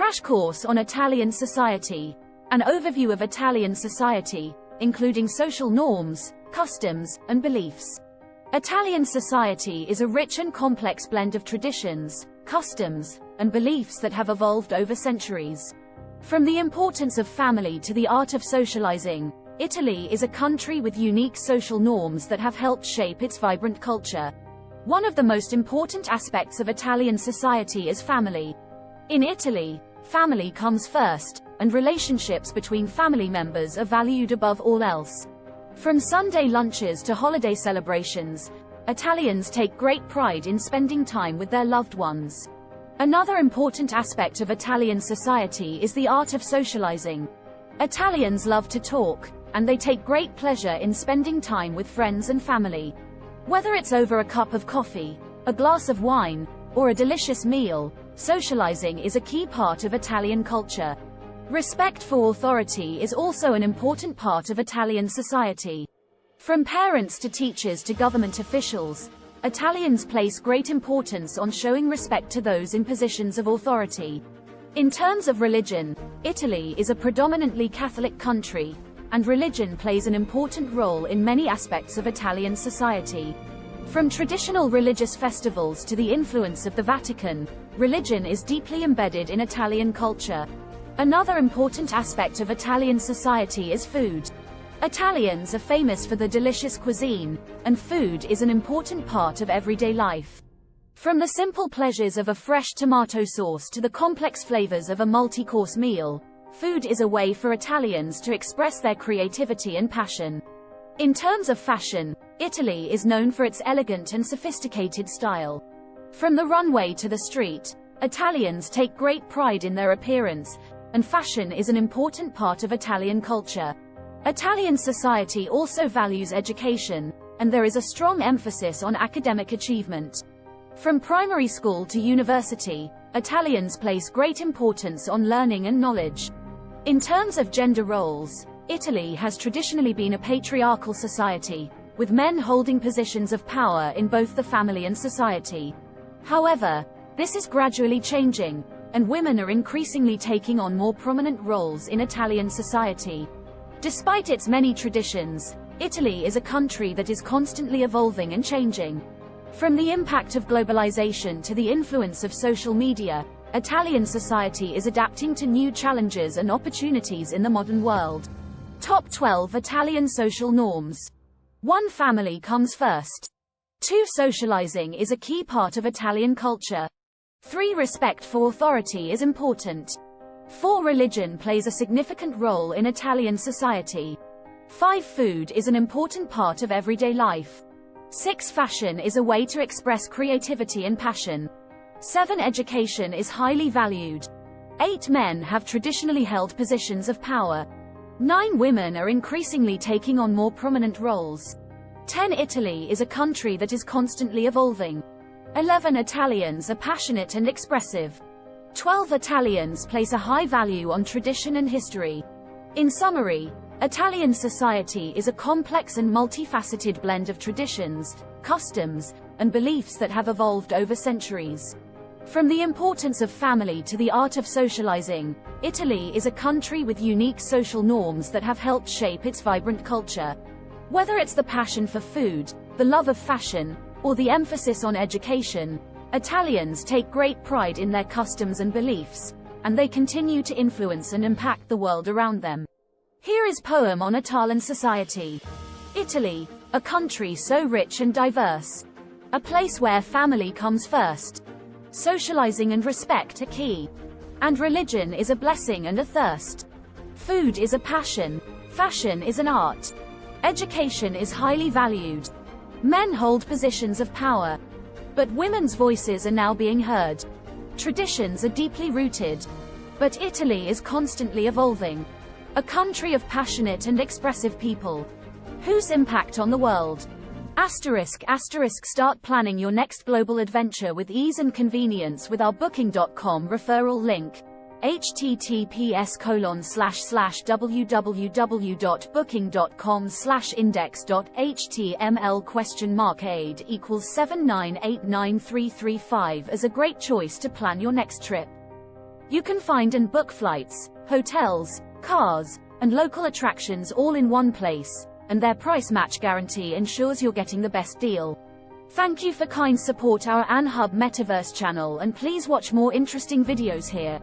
Crash course on Italian society. An overview of Italian society, including social norms, customs, and beliefs. Italian society is a rich and complex blend of traditions, customs, and beliefs that have evolved over centuries. From the importance of family to the art of socializing, Italy is a country with unique social norms that have helped shape its vibrant culture. One of the most important aspects of Italian society is family. In Italy, family comes first, and relationships between family members are valued above all else. From Sunday lunches to holiday celebrations, Italians take great pride in spending time with their loved ones. Another important aspect of Italian society is the art of socializing. Italians love to talk, and they take great pleasure in spending time with friends and family. Whether it's over a cup of coffee, a glass of wine, or a delicious meal, socializing is a key part of Italian culture. Respect for authority is also an important part of Italian society. From parents to teachers to government officials, Italians place great importance on showing respect to those in positions of authority. In terms of religion, Italy is a predominantly Catholic country, and religion plays an important role in many aspects of Italian society. From traditional religious festivals to the influence of the Vatican, religion is deeply embedded in Italian culture. Another important aspect of Italian society is food. Italians are famous for their delicious cuisine, and food is an important part of everyday life. From the simple pleasures of a fresh tomato sauce to the complex flavors of a multi-course meal, food is a way for Italians to express their creativity and passion. In terms of fashion, Italy is known for its elegant and sophisticated style. From the runway to the street, Italians take great pride in their appearance, and fashion is an important part of Italian culture. Italian society also values education, and there is a strong emphasis on academic achievement. From primary school to university, Italians place great importance on learning and knowledge. In terms of gender roles, Italy has traditionally been a patriarchal society, with men holding positions of power in both the family and society. However, this is gradually changing, and women are increasingly taking on more prominent roles in Italian society. Despite its many traditions, Italy is a country that is constantly evolving and changing. From the impact of globalization to the influence of social media, Italian society is adapting to new challenges and opportunities in the modern world. Top 12 Italian social norms. 1. Family comes first. 2. Socializing is a key part of Italian culture. 3. Respect for authority is important. 4. Religion plays a significant role in Italian society. 5. Food is an important part of everyday life. 6. Fashion is a way to express creativity and passion. 7. Education is highly valued. 8. Men have traditionally held positions of power. 9. Women are increasingly taking on more prominent roles. 10. Italy is a country that is constantly evolving. 11. Italians are passionate and expressive. 12. Italians place a high value on tradition and history. In summary, Italian society is a complex and multifaceted blend of traditions, customs, and beliefs that have evolved over centuries. From the importance of family to the art of socializing, Italy is a country with unique social norms that have helped shape its vibrant culture. Whether it's the passion for food, the love of fashion, or the emphasis on education, Italians take great pride in their customs and beliefs, and they continue to influence and impact the world around them. Here is poem on Italian society. Italy, a country so rich and diverse. A place where family comes first. Socializing and respect are key. And religion is a blessing and a thirst. Food is a passion. Fashion is an art. Education is highly valued. Men hold positions of power. But women's voices are now being heard. Traditions are deeply rooted. But Italy is constantly evolving. A country of passionate and expressive people. Whose impact on the world? Start planning your next global adventure with ease and convenience with our Booking.com referral link. https://www.booking.com/index.html?aid equals 7989335 as a great choice to plan your next trip. You can find and book flights, hotels, cars, and local attractions all in one place, and their price match guarantee ensures you're getting the best deal. Thank you for kind support our AnHub Metaverse channel, and please watch more interesting videos here.